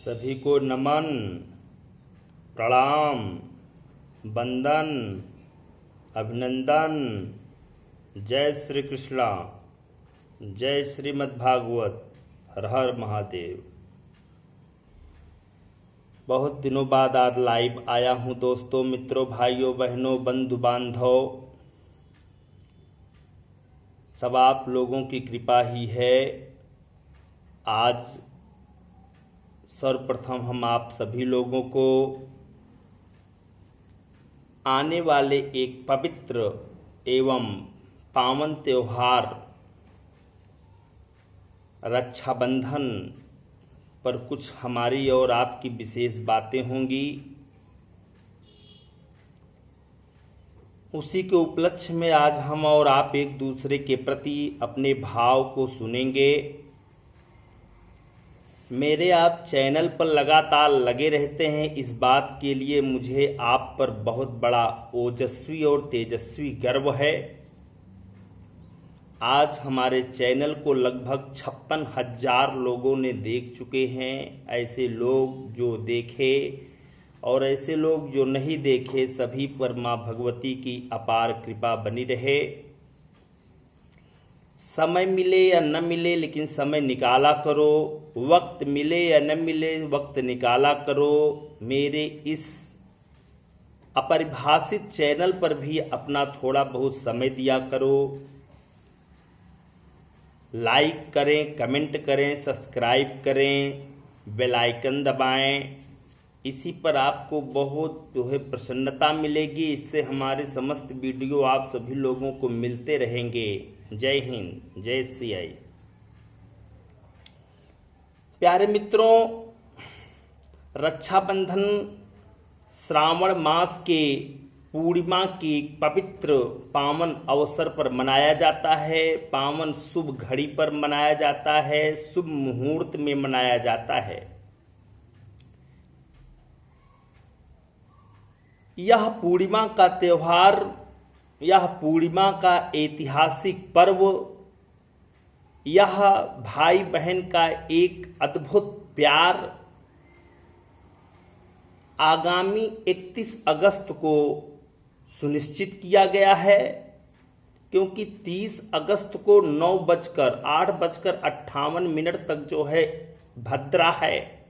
सभी को नमन, प्रणाम, वंदन, अभिनंदन। जय श्री कृष्णा, जय श्रीमद्भागवत। हर हर महादेव। बहुत दिनों बाद आज लाइव आया हूँ दोस्तों, मित्रों, भाइयों, बहनों, बंधु बांधव, सब आप लोगों की कृपा ही है। आज सर्वप्रथम हम आप सभी लोगों को आने वाले एक पवित्र एवं पावन त्योहार रक्षाबंधन पर कुछ हमारी और आपकी विशेष बातें होंगी। उसी के उपलक्ष्य में आज हम और आप एक दूसरे के प्रति अपने भाव को सुनेंगे। मेरे आप चैनल पर लगातार लगे रहते हैं, इस बात के लिए मुझे आप पर बहुत बड़ा ओजस्वी और तेजस्वी गर्व है। आज हमारे चैनल को लगभग 56,000 लोगों ने देख चुके हैं। ऐसे लोग जो देखे और ऐसे लोग जो नहीं देखे, सभी पर माँ भगवती की अपार कृपा बनी रहे। समय मिले या न मिले, लेकिन समय निकाला करो। वक्त मिले या न मिले, वक्त निकाला करो। मेरे इस अपरिभाषित चैनल पर भी अपना थोड़ा बहुत समय दिया करो। लाइक करें, कमेंट करें, सब्सक्राइब करें, बेल आइकन दबाएं। इसी पर आपको बहुत प्रसन्नता मिलेगी। इससे हमारे समस्त वीडियो आप सभी लोगों को मिलते रहेंगे। जय हिंद, जय सियाई। प्यारे मित्रों, रक्षाबंधन श्रावण मास के पूर्णिमा की पवित्र पावन अवसर पर मनाया जाता है। पावन शुभ घड़ी पर मनाया जाता है, शुभ मुहूर्त में मनाया जाता है। यह पूर्णिमा का त्योहार, यह पूर्णिमा का ऐतिहासिक पर्व, यह भाई बहन का एक अद्भुत प्यार आगामी 31 अगस्त को सुनिश्चित किया गया है। क्योंकि 30 अगस्त को 8:58 तक जो है भद्रा है।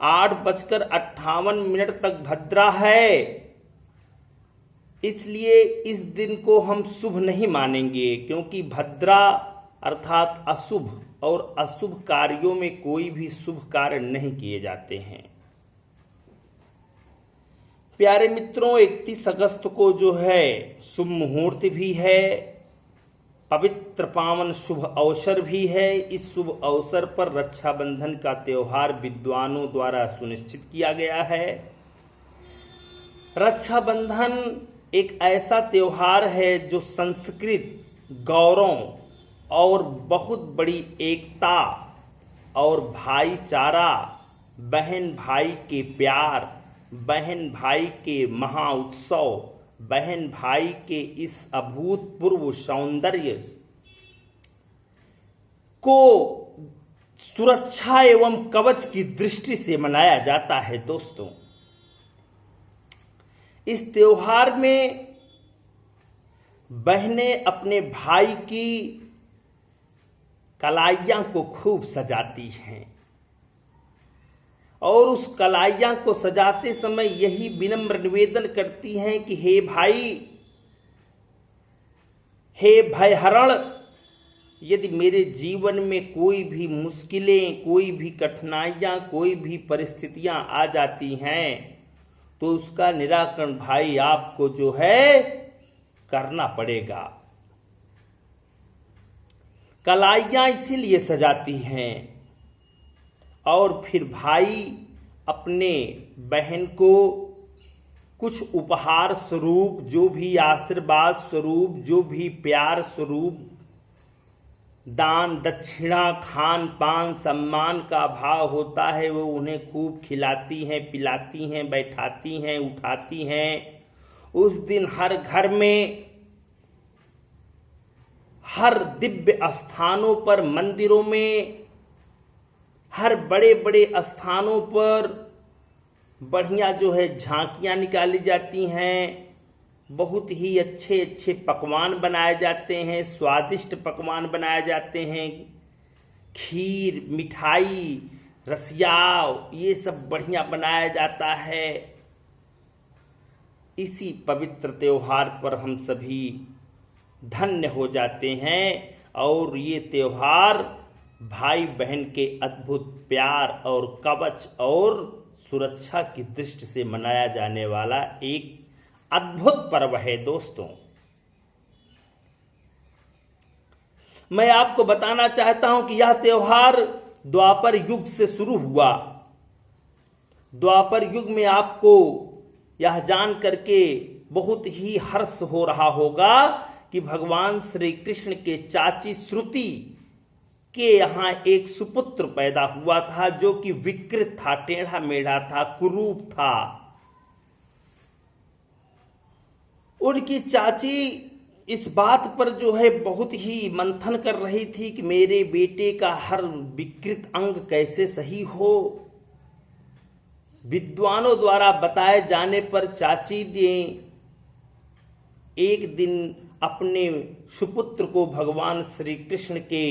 8:58 तक भद्रा है। इसलिए इस दिन को हम शुभ नहीं मानेंगे, क्योंकि भद्रा अर्थात अशुभ, और अशुभ कार्यों में कोई भी शुभ कार्य नहीं किए जाते हैं। प्यारे मित्रों, 31 अगस्त को जो है शुभ मुहूर्त भी है, पवित्र पावन शुभ अवसर भी है। इस शुभ अवसर पर रक्षाबंधन का त्योहार विद्वानों द्वारा सुनिश्चित किया गया है। रक्षाबंधन एक ऐसा त्योहार है जो संस्कृत गौरव और बहुत बड़ी एकता और भाईचारा, बहन भाई के प्यार, बहन भाई के महा उत्सव, बहन भाई के इस अभूतपूर्व सौंदर्य को सुरक्षा एवं कवच की दृष्टि से मनाया जाता है। दोस्तों, इस त्योहार में बहनें अपने भाई की कलाइयां को खूब सजाती हैं और उस कलाइयां को सजाते समय यही विनम्र निवेदन करती हैं कि हे भाई, हे भयहरण, यदि मेरे जीवन में कोई भी मुश्किलें, कोई भी कठिनाइयां, कोई भी परिस्थितियां आ जाती हैं, तो उसका निराकरण भाई आपको जो है करना पड़ेगा। कलाइयां इसीलिए सजाती हैं। और फिर भाई अपने बहन को कुछ उपहार स्वरूप, जो भी आशीर्वाद स्वरूप, जो भी प्यार स्वरूप, दान दक्षिणा, खान पान, सम्मान का भाव होता है, वो उन्हें खूब खिलाती हैं, पिलाती हैं, बैठाती हैं, उठाती हैं। उस दिन हर घर में, हर दिव्य स्थानों पर, मंदिरों में, हर बड़े बड़े स्थानों पर बढ़िया जो है झांकियां निकाली जाती हैं, बहुत ही अच्छे अच्छे पकवान बनाए जाते हैं, स्वादिष्ट पकवान बनाए जाते हैं, खीर, मिठाई, रसियाव, ये सब बढ़िया बनाया जाता है। इसी पवित्र त्योहार पर हम सभी धन्य हो जाते हैं और ये त्योहार भाई बहन के अद्भुत प्यार और कवच और सुरक्षा की दृष्टि से मनाया जाने वाला एक अद्भुत पर्व है। दोस्तों, मैं आपको बताना चाहता हूं कि यह त्योहार द्वापर युग से शुरू हुआ। द्वापर युग में आपको यह जान करके बहुत ही हर्ष हो रहा होगा कि भगवान श्री कृष्ण के चाची श्रुति के यहाँ एक सुपुत्र पैदा हुआ था जो कि विकृत था, टेढ़ा मेढ़ा था, कुरूप था। उनकी चाची इस बात पर जो है बहुत ही मंथन कर रही थी कि मेरे बेटे का हर विकृत अंग कैसे सही हो। विद्वानों द्वारा बताए जाने पर चाची ने एक दिन अपने सुपुत्र को भगवान श्री कृष्ण के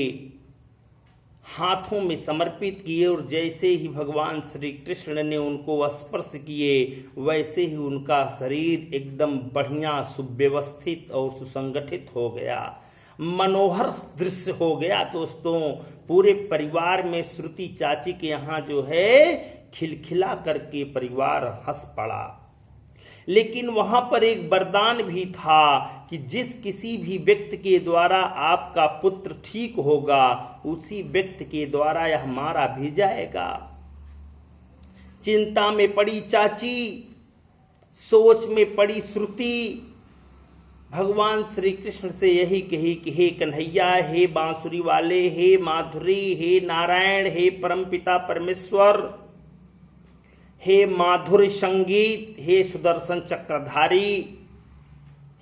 हाथों में समर्पित किए और जैसे ही भगवान श्री कृष्ण ने उनको स्पर्श किए वैसे ही उनका शरीर एकदम बढ़िया सुव्यवस्थित और सुसंगठित हो गया, मनोहर दृश्य हो गया। दोस्तों, पूरे परिवार में श्रुति चाची के यहाँ जो है खिलखिला करके परिवार हंस पड़ा। लेकिन वहां पर एक वरदान भी था कि जिस किसी भी व्यक्ति के द्वारा आपका पुत्र ठीक होगा उसी व्यक्ति के द्वारा यह मारा भी जाएगा। चिंता में पड़ी चाची, सोच में पड़ी श्रुति भगवान श्री कृष्ण से यही कही कि हे कन्हैया, हे बांसुरी वाले, हे माधुरी, हे नारायण, हे परमपिता परमेश्वर, हे माधुर्य संगीत, हे सुदर्शन चक्रधारी,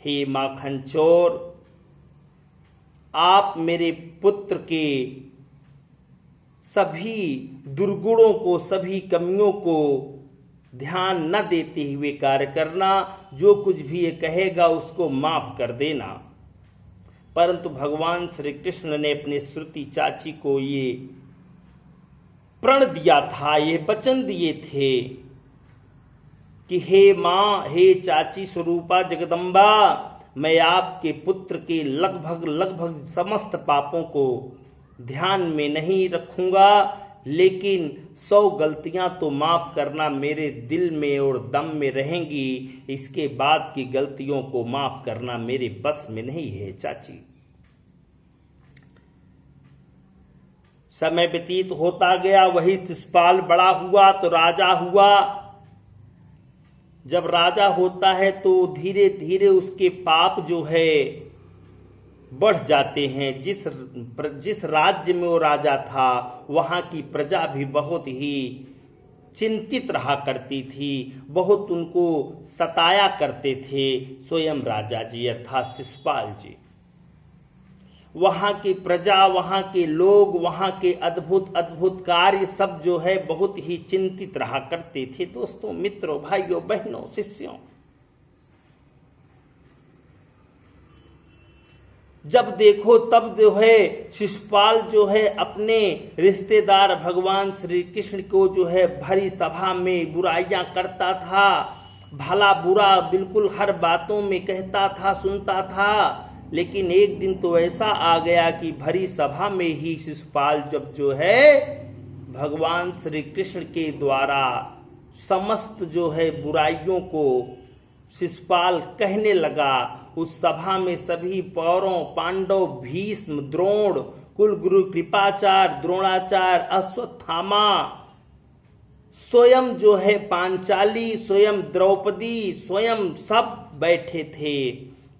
हे माखन चोर, आप मेरे पुत्र के सभी दुर्गुणों को, सभी कमियों को ध्यान न देते हुए कार्य करना, जो कुछ भी ये कहेगा उसको माफ कर देना। परंतु भगवान श्री कृष्ण ने अपने श्रुति चाची को ये प्रण दिया था, ये वचन दिए थे कि हे मां, हे चाची स्वरूपा जगदम्बा, मैं आपके पुत्र के लगभग समस्त पापों को ध्यान में नहीं रखूंगा, लेकिन 100 गलतियां तो माफ करना मेरे दिल में और दम में रहेंगी, इसके बाद की गलतियों को माफ करना मेरे बस में नहीं है चाची। समय व्यतीत होता गया, वही शिशुपाल बड़ा हुआ तो राजा हुआ। जब राजा होता है तो धीरे धीरे उसके पाप जो है बढ़ जाते हैं। जिस राज्य में वो राजा था वहां की प्रजा भी बहुत ही चिंतित रहा करती थी, बहुत उनको सताया करते थे स्वयं राजा जी अर्थात शिशुपाल जी। वहां की प्रजा, वहां के लोग, वहां के अद्भुत अद्भुत कार्य सब जो है बहुत ही चिंतित रहा करते थे। दोस्तों, मित्रों, भाइयों, बहनों, शिष्यों, जब देखो तब जो है शिशुपाल जो है अपने रिश्तेदार भगवान श्री कृष्ण को जो है भरी सभा में बुराइयां करता था, भला बुरा बिल्कुल हर बातों में कहता था, सुनता था। लेकिन एक दिन तो ऐसा आ गया कि भरी सभा में ही शिशुपाल जब जो है भगवान श्री कृष्ण के द्वारा समस्त जो है बुराइयों को शिशुपाल कहने लगा, उस सभा में सभी पौरों, पांडव, भीष्म, द्रोण, कुलगुरु कृपाचार्य, द्रोणाचार्य, अश्वत्थामा, स्वयं जो है पांचाली, स्वयं द्रौपदी, स्वयं सब बैठे थे।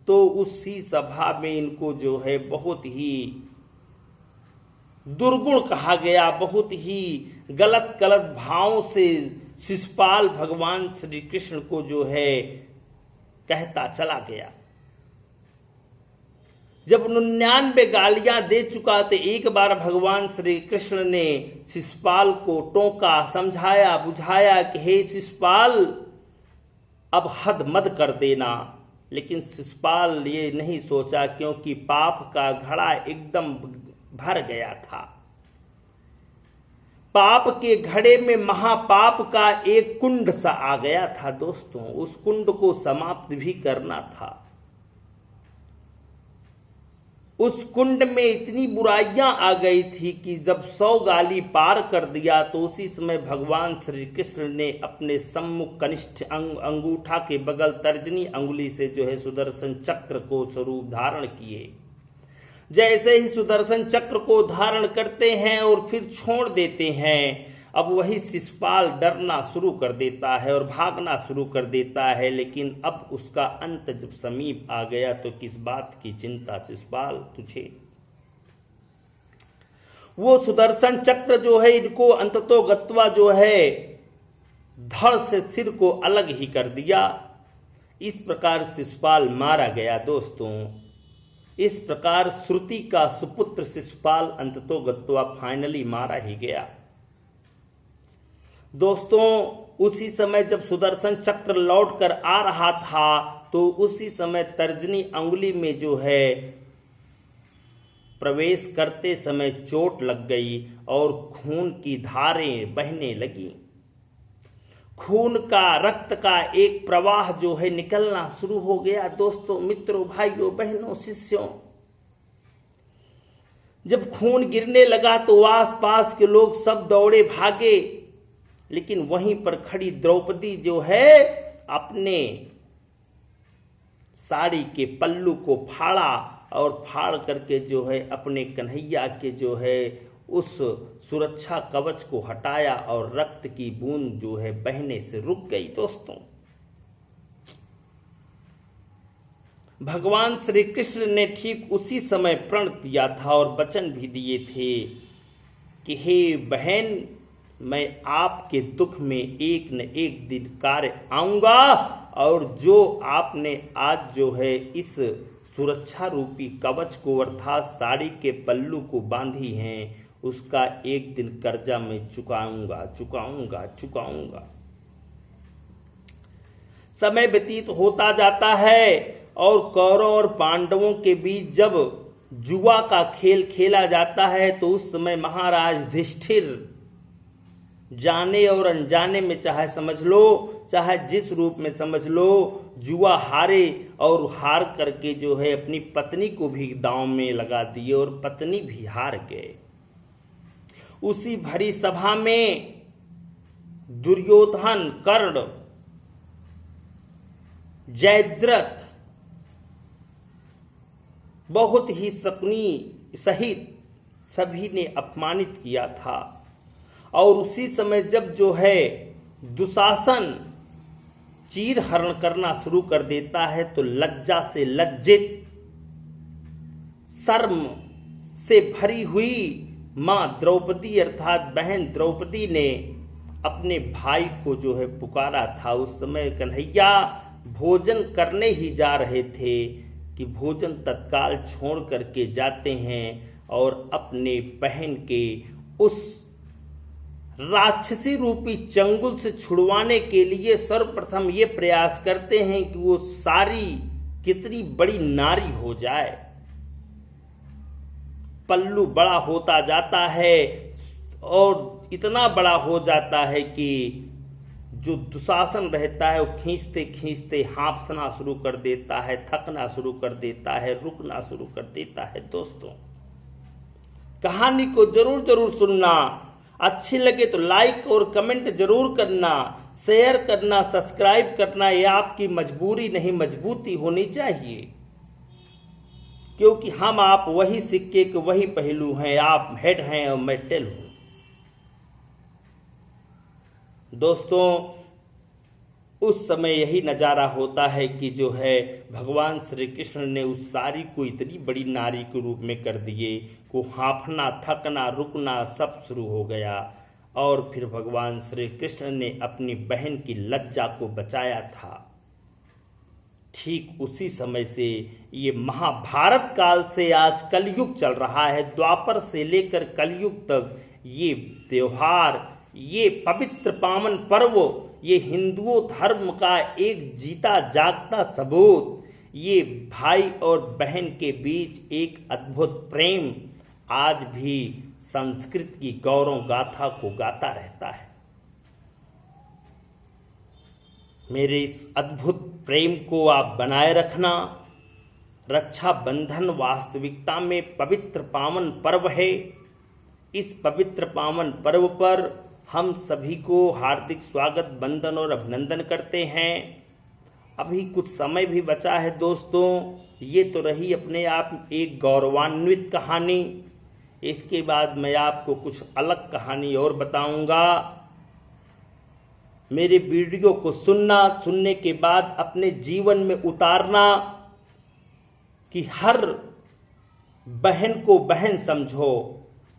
तो उसी सभा में इनको जो है बहुत ही दुर्गुण कहा गया, बहुत ही गलत गलत भावों से शिशुपाल भगवान श्री कृष्ण को जो है कहता चला गया। जब 99 गालियां दे चुका तो एक बार भगवान श्री कृष्ण ने शिशुपाल को टोका, समझाया, बुझाया कि हे शिशुपाल अब हद मत कर देना। लेकिन शिशुपाल ये नहीं सोचा, क्योंकि पाप का घड़ा एकदम भर गया था। पाप के घड़े में महापाप का एक कुंड सा आ गया था दोस्तों। उस कुंड को समाप्त भी करना था। उस कुंड में इतनी बुराइयां आ गई थी कि जब 100 गाली पार कर दिया तो उसी समय भगवान श्री कृष्ण ने अपने सम्मुख कनिष्ठ अंगूठा के बगल तर्जनी अंगुली से जो है सुदर्शन चक्र को स्वरूप धारण किए। जैसे ही सुदर्शन चक्र को धारण करते हैं और फिर छोड़ देते हैं, अब वही शिशुपाल डरना शुरू कर देता है और भागना शुरू कर देता है। लेकिन अब उसका अंत जब समीप आ गया तो किस बात की चिंता शिशुपाल तुझे। वो सुदर्शन चक्र जो है इनको अंततो गत्वा जो है धड़ से सिर को अलग ही कर दिया। इस प्रकार शिशुपाल मारा गया दोस्तों। इस प्रकार श्रुति का सुपुत्र शिशुपाल अंततो गत्वा फाइनली मारा ही गया दोस्तों। उसी समय जब सुदर्शन चक्र लौट कर आ रहा था तो उसी समय तर्जनी अंगुली में जो है प्रवेश करते समय चोट लग गई और खून की धारें बहने लगी। खून का, रक्त का एक प्रवाह जो है निकलना शुरू हो गया दोस्तों, मित्रों, भाइयों, बहनों, शिष्यों। जब खून गिरने लगा तो आसपास के लोग सब दौड़े भागे। लेकिन वहीं पर खड़ी द्रौपदी जो है अपने साड़ी के पल्लू को फाड़ा और फाड़ करके जो है अपने कन्हैया के जो है उस सुरक्षा कवच को हटाया और रक्त की बूंद जो है बहने से रुक गई दोस्तों। भगवान श्री कृष्ण ने ठीक उसी समय प्रण दिया था और वचन भी दिए थे कि हे बहन, मैं आपके दुख में एक न एक दिन कार्य आऊंगा और जो आपने आज जो है इस सुरक्षा रूपी कवच को अर्थात साड़ी के पल्लू को बांधी हैं उसका एक दिन कर्जा मैं चुकाऊंगा। समय व्यतीत होता जाता है और कौरव और पांडवों के बीच जब जुआ का खेल खेला जाता है तो उस समय महाराज युधिष्ठिर जाने और अनजाने में चाहे समझ लो चाहे जिस रूप में समझ लो जुआ हारे और हार करके जो है अपनी पत्नी को भी दांव में लगा दिए और पत्नी भी हार गए। उसी भरी सभा में दुर्योधन, कर्ण, जयद्रथ बहुत ही शकुनी सहित सभी ने अपमानित किया था। और उसी समय जब जो है दुशासन चीर हरण करना शुरू कर देता है तो लज्जा से लज्जित, शर्म से भरी हुई मां द्रौपदी अर्थात बहन द्रौपदी ने अपने भाई को जो है पुकारा था। उस समय कन्हैया भोजन करने ही जा रहे थे कि भोजन तत्काल छोड़ करके जाते हैं और अपने बहन के उस राक्षसी रूपी चंगुल से छुड़वाने के लिए सर्वप्रथम ये प्रयास करते हैं कि वो सारी कितनी बड़ी नारी हो जाए। पल्लू बड़ा होता जाता है और इतना बड़ा हो जाता है कि जो दुशासन रहता है वो खींचते खींचते हाँफना शुरू कर देता है, थकना शुरू कर देता है, रुकना शुरू कर देता है। दोस्तों, कहानी को जरूर सुनना, अच्छी लगे तो लाइक और कमेंट जरूर करना, शेयर करना, सब्सक्राइब करना। ये आपकी मजबूरी नहीं मजबूती होनी चाहिए, क्योंकि हम आप वही सिक्के के वही पहलू हैं। आप हेड हैं और मैं टेल हूं। दोस्तों, उस समय यही नजारा होता है कि जो है भगवान श्री कृष्ण ने उस सारी को इतनी बड़ी नारी के रूप में कर दिए को हाँफना, थकना, रुकना सब शुरू हो गया। और फिर भगवान श्री कृष्ण ने अपनी बहन की लज्जा को बचाया था। ठीक उसी समय से ये महाभारत काल से आज कलयुग चल रहा है, द्वापर से लेकर कलयुग तक ये त्योहार, ये पवित्र पावन पर्व, ये हिंदुओं धर्म का एक जीता जागता सबूत, ये भाई और बहन के बीच एक अद्भुत प्रेम आज भी संस्कृत की गौरव गाथा को गाता रहता है। मेरे इस अद्भुत प्रेम को आप बनाए रखना। रक्षाबंधन वास्तविकता में पवित्र पावन पर्व है। इस पवित्र पावन पर्व पर हम सभी को हार्दिक स्वागत, वंदन और अभिनंदन करते हैं। अभी कुछ समय भी बचा है दोस्तों। ये तो रही अपने आप एक गौरवान्वित कहानी। इसके बाद मैं आपको कुछ अलग कहानी और बताऊंगा। मेरे वीडियो को सुनने के बाद अपने जीवन में उतारना कि हर बहन को बहन समझो,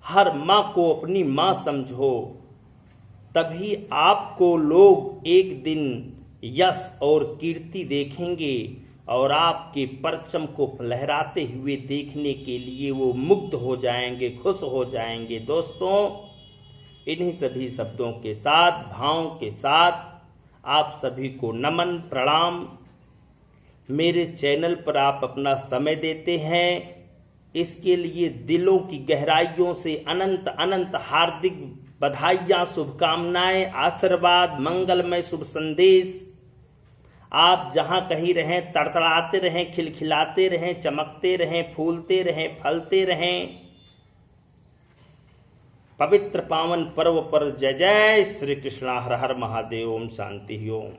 हर माँ को अपनी माँ समझो, तभी आपको लोग एक दिन यश और कीर्ति देखेंगे और आपके परचम को लहराते हुए देखने के लिए वो मुग्ध हो जाएंगे, खुश हो जाएंगे। दोस्तों, इन्हीं सभी शब्दों के साथ, भावों के साथ आप सभी को नमन, प्रणाम। मेरे चैनल पर आप अपना समय देते हैं, इसके लिए दिलों की गहराइयों से अनंत अनंत हार्दिक बधाइयाँ, शुभकामनाएं, आशीर्वाद, मंगलमय शुभ संदेश। आप जहाँ कहीं रहें, तड़तड़ाते रहें, खिलखिलाते रहें, चमकते रहें, फूलते रहें, फलते रहें। पवित्र पावन पर्व पर जय जय श्री कृष्ण। हर हर महादेव। ओम शांति। ओम।